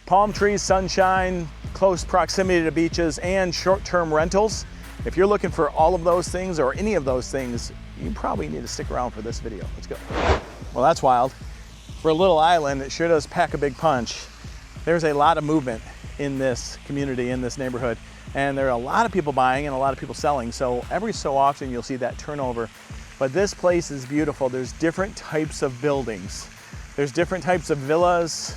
Palm trees, sunshine, close proximity to beaches, and short-term rentals. If you're looking for all of those things or any of those things, you probably need to stick around for this video. Let's go. Well, that's wild. For a little island, it sure does pack a big punch. There's a lot of movement in this community, in this neighborhood, and there are a lot of people buying and a lot of people selling. So every so often you'll see that turnover. But this place is beautiful. There's different types of buildings. There's different types of villas,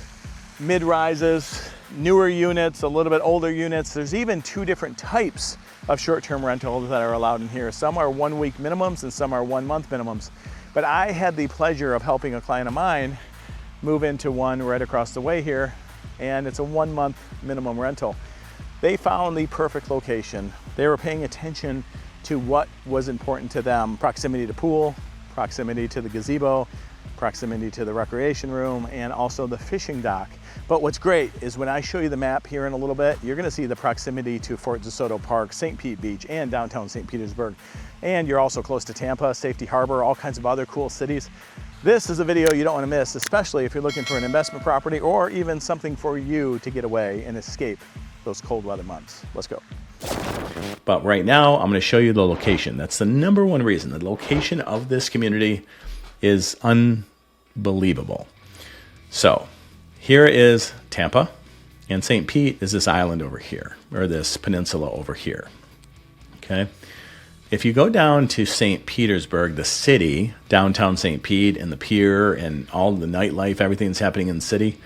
mid-rises, newer units, a little bit older units. There's even two different types of short-term rentals that are allowed in here. Some are 1 week minimums and some are 1 month minimums. But I had the pleasure of helping a client of mine move into one right across the way here, and it's a 1 month minimum rental. They found the perfect location. They were paying attention to what was important to them: proximity to pool, proximity to the gazebo, proximity to the recreation room, and also the fishing dock. But what's great is when I show you the map here in a little bit, you're gonna see the proximity to Fort DeSoto Park, St. Pete Beach, and downtown St. Petersburg. And you're also close to Tampa, Safety Harbor, all kinds of other cool cities. This is a video you don't wanna miss, especially if you're looking for an investment property or even something for you to get away and escape those cold weather months. Let's go. But right now, I'm gonna show you the location. That's the #1 reason. The location of this community is unbelievable. So here is Tampa, and St. Pete is this island over here, or this peninsula over here, okay? If you go down to St. Petersburg, the city, downtown St. Pete, and the pier, and all the nightlife, everything that's happening in the city,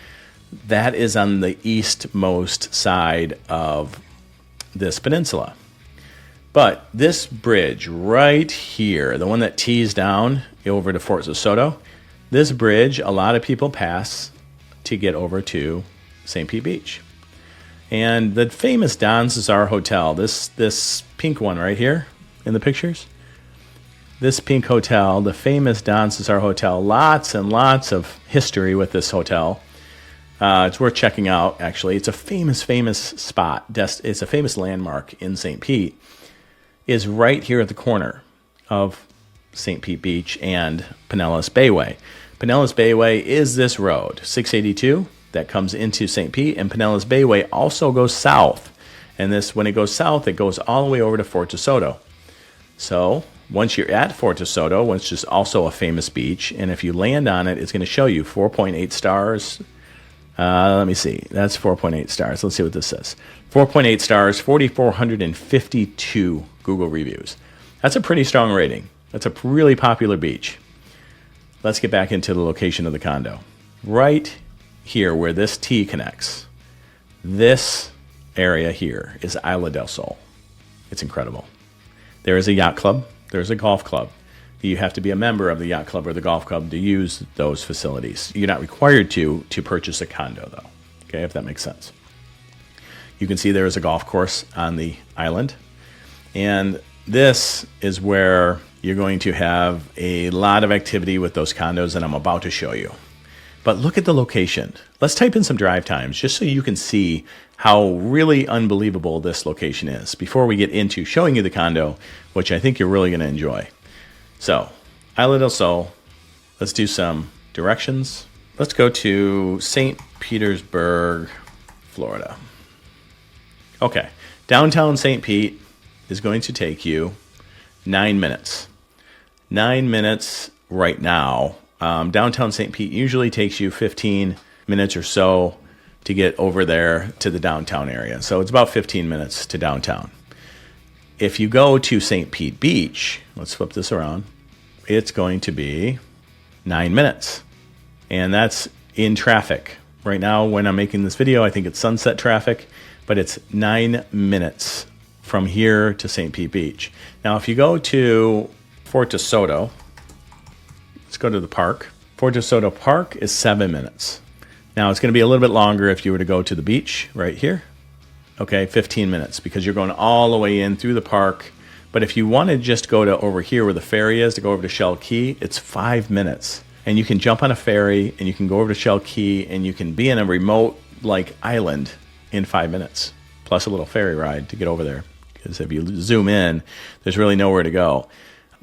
that is on the eastmost side of this peninsula. But this bridge right here, the one that tees down over to Fort DeSoto, this bridge, a lot of people pass to get over to St. Pete Beach. And the famous Don Cesar Hotel, this pink one right here in the pictures, this pink hotel, the famous Don Cesar Hotel, lots and lots of history with this hotel. It's worth checking out, actually. It's a famous spot. It's a famous landmark in St. Pete. Is right here at the corner of St. Pete Beach and Pinellas Bayway. Pinellas Bayway is this road, 682, that comes into St. Pete, and Pinellas Bayway also goes south. And this, when it goes south, it goes all the way over to Fort DeSoto. So once you're at Fort DeSoto, which is also a famous beach, and if you land on it, it's going to show you 4.8 stars. Let me see. That's 4.8 stars. Let's see what this says. 4.8 stars, 4,452 Google reviews. That's a pretty strong rating. That's a really popular beach. Let's get back into the location of the condo. Right here where this T connects, this area here is Isla del Sol. It's incredible. There is a yacht club. There's a golf club. You have to be a member of the yacht club or the golf club to use those facilities. You're not required to purchase a condo, though, okay, if that makes sense. You can see there is a golf course on the island. And this is where you're going to have a lot of activity with those condos that I'm about to show you. But look at the location. Let's type in some drive times just so you can see how really unbelievable this location is before we get into showing you the condo, which I think you're really going to enjoy. So, Isla del Sol, let's do some directions. Let's go to St. Petersburg, Florida. Okay, downtown St. Pete is going to take you 9 minutes. 9 minutes right now. Downtown St. Pete usually takes you 15 minutes or so to get over there to the downtown area. So it's about 15 minutes to downtown. If you go to St. Pete Beach, let's flip this around, it's going to be 9 minutes. And that's in traffic. Right now, when I'm making this video, I think it's sunset traffic, but it's 9 minutes from here to St. Pete Beach. Now, if you go to Fort DeSoto, let's go to the park. Fort DeSoto Park is 7 minutes. Now, it's going to be a little bit longer if you were to go to the beach right here. Okay, 15 minutes because you're going all the way in through the park. But if you want to just go to over here where the ferry is to go over to Shell Key, it's 5 minutes. And you can jump on a ferry and you can go over to Shell Key and you can be in a remote like island in 5 minutes, plus a little ferry ride to get over there. Because if you zoom in, there's really nowhere to go.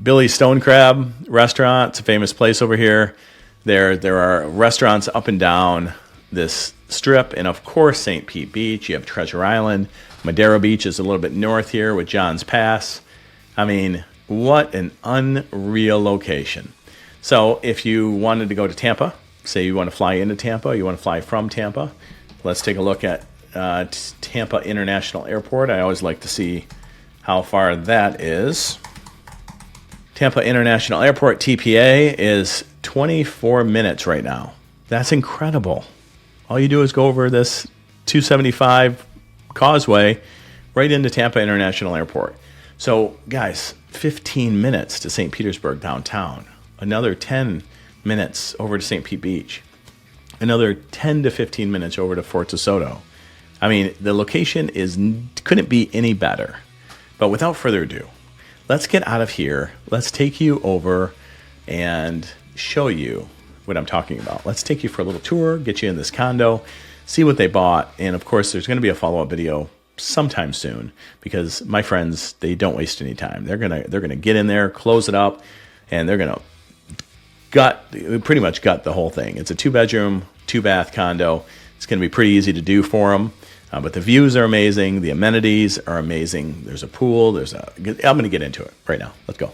Billy's Stone Crab Restaurant, it's a famous place over here. There are restaurants up and down this Strip, and of course St. Pete Beach. You have Treasure Island. Madero Beach is a little bit north here with John's Pass. I mean, what an unreal location. So if you wanted to go to Tampa, say you want to fly into Tampa, you want to fly from Tampa, let's take a look at Tampa International Airport. I always like to see how far that is. Tampa International Airport, TPA, is 24 minutes right now. That's incredible. All you do is go over this 275 causeway right into Tampa International Airport. So, guys, 15 minutes to St. Petersburg downtown. Another 10 minutes over to St. Pete Beach. Another 10 to 15 minutes over to Fort DeSoto. I mean, the location couldn't be any better. But without further ado, let's get out of here. Let's take you over and show you what I'm talking about. Let's take you for a little tour, get you in this condo, see what they bought, and of course there's going to be a follow-up video sometime soon because my friends, they don't waste any time. They're gonna get in there, close it up, and they're gonna pretty much gut the whole thing. It's a 2-bedroom, 2-bath condo. It's gonna be pretty easy to do for them. But the views are amazing. The amenities are amazing. There's a pool. I'm going to get into it right now. Let's go.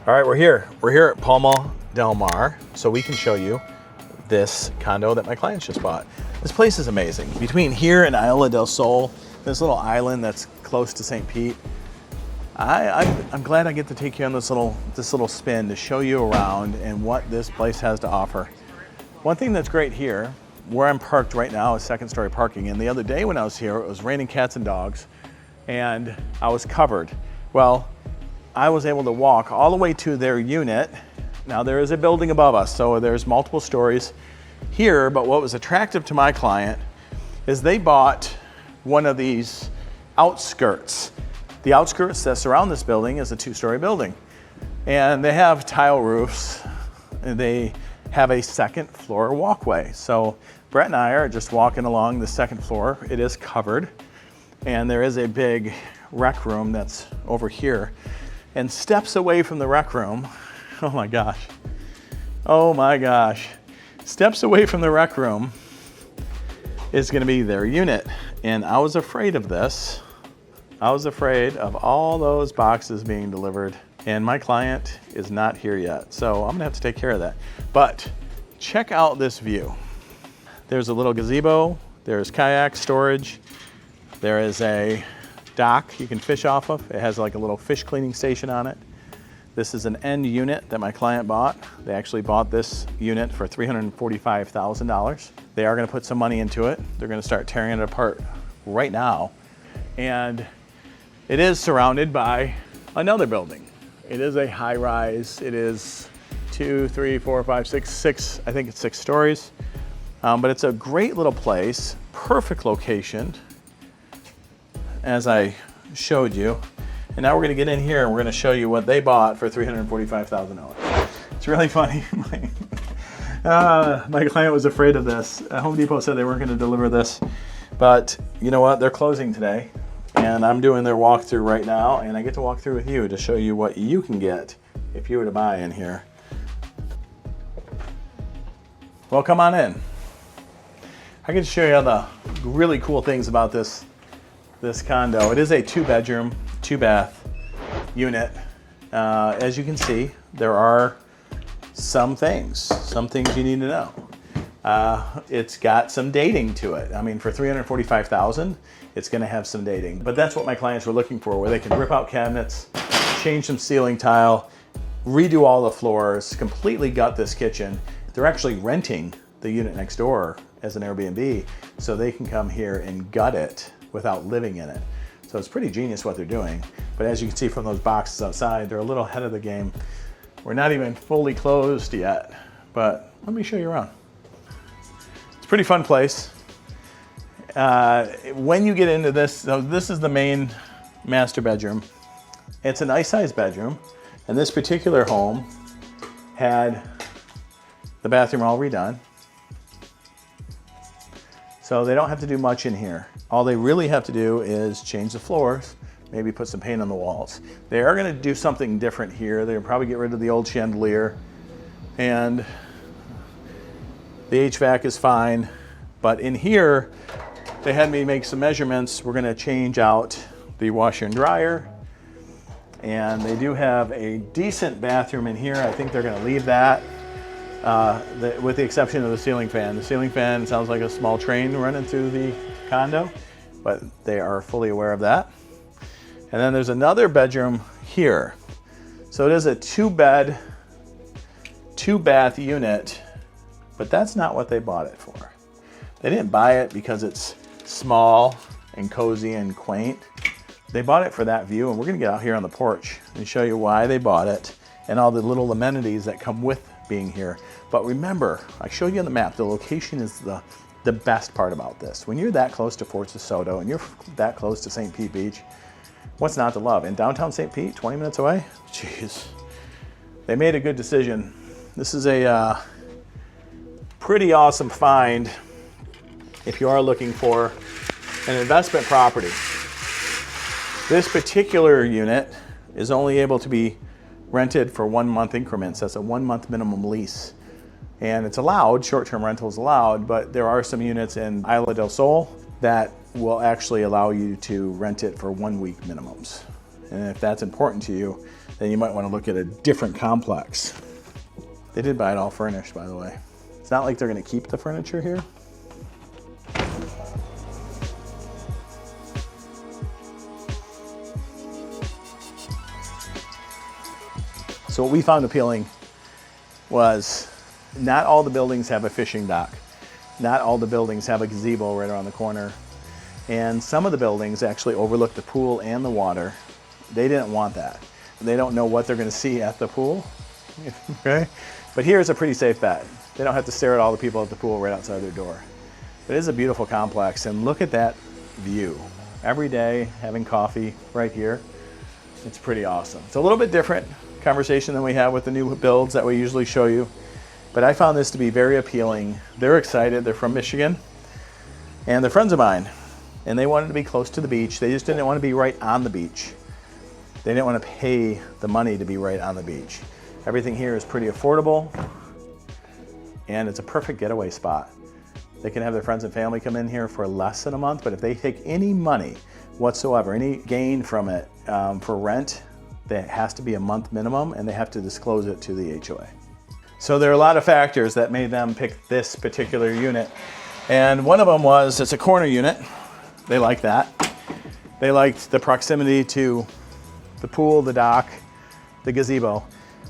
All right, we're here. We're here at Palma del Mar, so we can show you this condo that my clients just bought. This place is amazing. Between here and Isla del Sol, this little island that's close to St. Pete, I'm glad I get to take you on this little spin to show you around and what this place has to offer. One thing that's great here, where I'm parked right now, is second-story parking. And the other day when I was here, it was raining cats and dogs, and I was covered. Well, I was able to walk all the way to their unit. Now there is a building above us, so there's multiple stories here, but what was attractive to my client is they bought one of these outskirts. The outskirts that surround this building is a 2-story building. And they have tile roofs, and they have a second floor walkway. So Brett and I are just walking along the second floor. It is covered, and there is a big rec room that's over here. And steps away from the rec room, oh my gosh. Steps away from the rec room is gonna be their unit. And I was afraid of this. I was afraid of all those boxes being delivered, and my client is not here yet. So I'm gonna have to take care of that. But check out this view. There's a little gazebo, there's kayak storage, there is a dock you can fish off of. It has like a little fish cleaning station on it. This is an end unit that my client bought. They actually bought this unit for $345,000. They are gonna put some money into it. They're gonna start tearing it apart right now. And it is surrounded by another building. It is a high rise. It is 2, 3, 4, 5, 6, I think it's 6 stories. But it's a great little place, perfect location, as I showed you. And now we're gonna get in here and we're gonna show you what they bought for $345,000. It's really funny. My client was afraid of this. Home Depot said they weren't gonna deliver this, but you know what? They're closing today, and I'm doing their walkthrough right now, and I get to walk through with you to show you what you can get if you were to buy in here. Well, come on in. I can show you all the really cool things about this condo. It is a 2-bedroom, 2-bath unit. As you can see, there are some things you need to know. It's got some dating to it. I mean, for $345,000, it's gonna have some dating. But that's what my clients were looking for, where they can rip out cabinets, change some ceiling tile, redo all the floors, completely gut this kitchen. They're actually renting the unit next door as an Airbnb, so they can come here and gut it without living in it. So it's pretty genius what they're doing. But as you can see from those boxes outside, they're a little ahead of the game. We're not even fully closed yet, but let me show you around. It's a pretty fun place. When you get into this, so this is the main master bedroom. It's a nice sized bedroom, and this particular home had the bathroom all redone. So they don't have to do much in here. All they really have to do is change the floors, maybe put some paint on the walls. They are gonna do something different here. They'll probably get rid of the old chandelier, and the HVAC is fine. But in here, they had me make some measurements. We're gonna change out the washer and dryer. And they do have a decent bathroom in here. I think they're gonna leave that. With the exception of the ceiling fan. The ceiling fan sounds like a small train running through the condo, but they are fully aware of that. And then there's another bedroom here. So it is a 2-bed, 2-bath unit, but that's not what they bought it for. They didn't buy it because it's small and cozy and quaint. They bought it for that view, and we're gonna get out here on the porch and show you why they bought it and all the little amenities that come with being here. But remember, I showed you on the map, the location is the best part about this. When you're that close to Fort DeSoto and you're that close to St. Pete Beach, what's not to love? In downtown St. Pete, 20 minutes away? Jeez. They made a good decision. This is a pretty awesome find if you are looking for an investment property. This particular unit is only able to be rented for 1-month increments. That's a 1-month minimum lease. And it's allowed, short-term rental is allowed, but there are some units in Isla del Sol that will actually allow you to rent it for 1-week minimums. And if that's important to you, then you might want to look at a different complex. They did buy it all furnished, by the way. It's not like they're going to keep the furniture here. So what we found appealing was not all the buildings have a fishing dock. Not all the buildings have a gazebo right around the corner. And some of the buildings actually overlook the pool and the water. They didn't want that. They don't know what they're gonna see at the pool, okay? But here's a pretty safe bet. They don't have to stare at all the people at the pool right outside their door. But it is a beautiful complex, and look at that view. Every day, having coffee right here, it's pretty awesome. It's a little bit different conversation than we have with the new builds that we usually show you. But I found this to be very appealing. They're excited, they're from Michigan, and they're friends of mine. And they wanted to be close to the beach. They just didn't want to be right on the beach. They didn't want to pay the money to be right on the beach. Everything here is pretty affordable, and it's a perfect getaway spot. They can have their friends and family come in here for less than a month, but if they take any money whatsoever, any gain from it for rent, that has to be a month minimum, and they have to disclose it to the HOA. So there are a lot of factors that made them pick this particular unit. And one of them was it's a corner unit. They like that. They liked the proximity to the pool, the dock, the gazebo,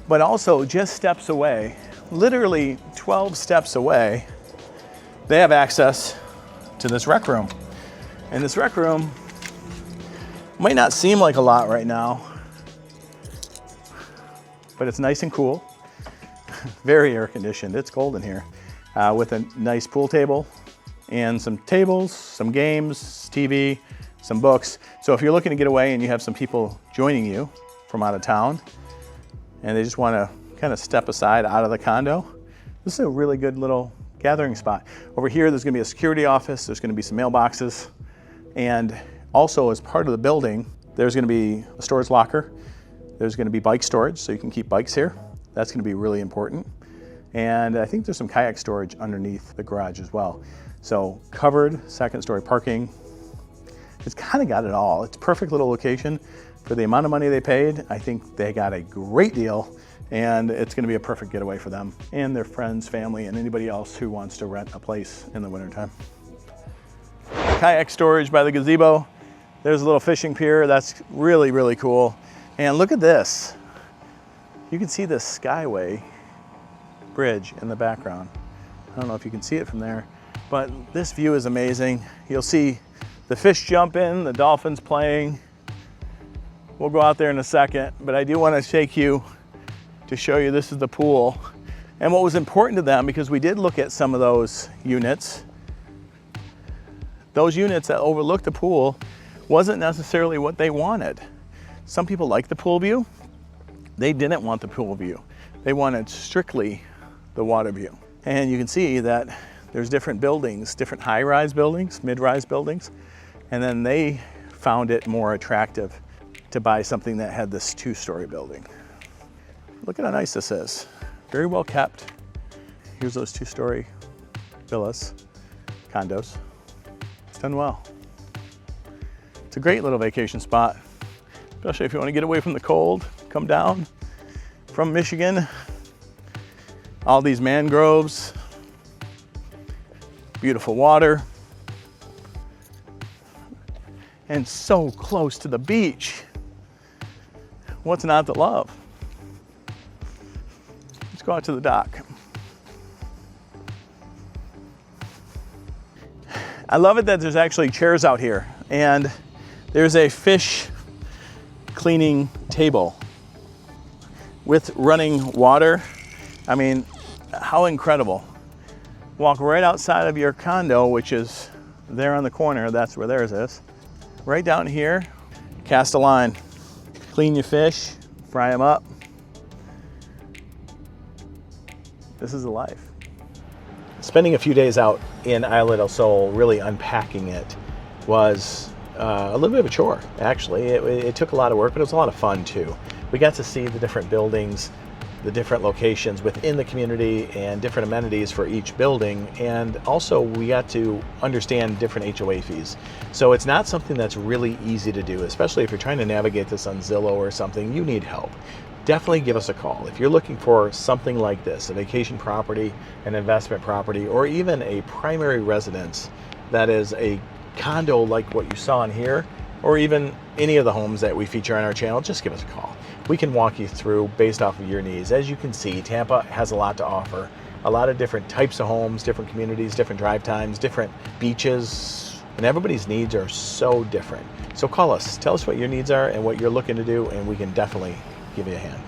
but also just steps away, literally 12 steps away, they have access to this rec room. And this rec room might not seem like a lot right now, but it's nice and cool, very air conditioned. It's cold in here, with a nice pool table and some tables, some games, TV, some books. So if you're looking to get away and you have some people joining you from out of town and they just want to kind of step aside out of the condo, this is a really good little gathering spot. Over here, there's going to be a security office. There's going to be some mailboxes. And also as part of the building, there's going to be a storage locker. There's going to be bike storage, so you can keep bikes here. That's going to be really important. And I think there's some kayak storage underneath the garage as well. So covered, 2nd story parking. It's kind of got it all. It's a perfect little location for the amount of money they paid. I think they got a great deal, and it's going to be a perfect getaway for them and their friends, family, and anybody else who wants to rent a place in the wintertime. Kayak storage by the gazebo. There's a little fishing pier. That's really, really cool. And look at this. You can see the Skyway bridge in the background. I don't know if you can see it from there, but this view is amazing. You'll see the fish jumping, the dolphins playing. We'll go out there in a second, but I do want to take you to show you this is the pool. And what was important to them, because we did look at some of those units that overlooked the pool wasn't necessarily what they wanted. Some people like the pool view. They didn't want the pool view. They wanted strictly the water view. And you can see that there's different buildings, different high-rise buildings, mid-rise buildings, and then they found it more attractive to buy something that had this 2-story building. Look at how nice this is. Very well kept. Here's those 2-story villas, condos. It's done well. It's a great little vacation spot, especially if you want to get away from the cold, come down from Michigan. All these mangroves, beautiful water, and so close to the beach. What's not to love? Let's go out to the dock. I love it that there's actually chairs out here, and there's a fish cleaning table with running water. I mean, how incredible. Walk right outside of your condo, which is there on the corner. That's where theirs is. Right down here, cast a line, clean your fish, fry them up. This is the life. Spending a few days out in Isla del Sol, really unpacking it, was a little bit of a chore, actually. It took a lot of work, but it was a lot of fun too. We got to see the different buildings, the different locations within the community, and different amenities for each building. And also we got to understand different HOA fees. So it's not something that's really easy to do, especially if you're trying to navigate this on Zillow or something. You need help. Definitely give us a call. If you're looking for something like this, a vacation property, an investment property, or even a primary residence that is a condo like what you saw in here, or even any of the homes that we feature on our channel, just give us a call. We can walk you through based off of your needs. As you can see, Tampa has a lot to offer. A lot of different types of homes, different communities, different drive times, different beaches, and everybody's needs are so different. So call us, tell us what your needs are and what you're looking to do, and we can definitely give you a hand.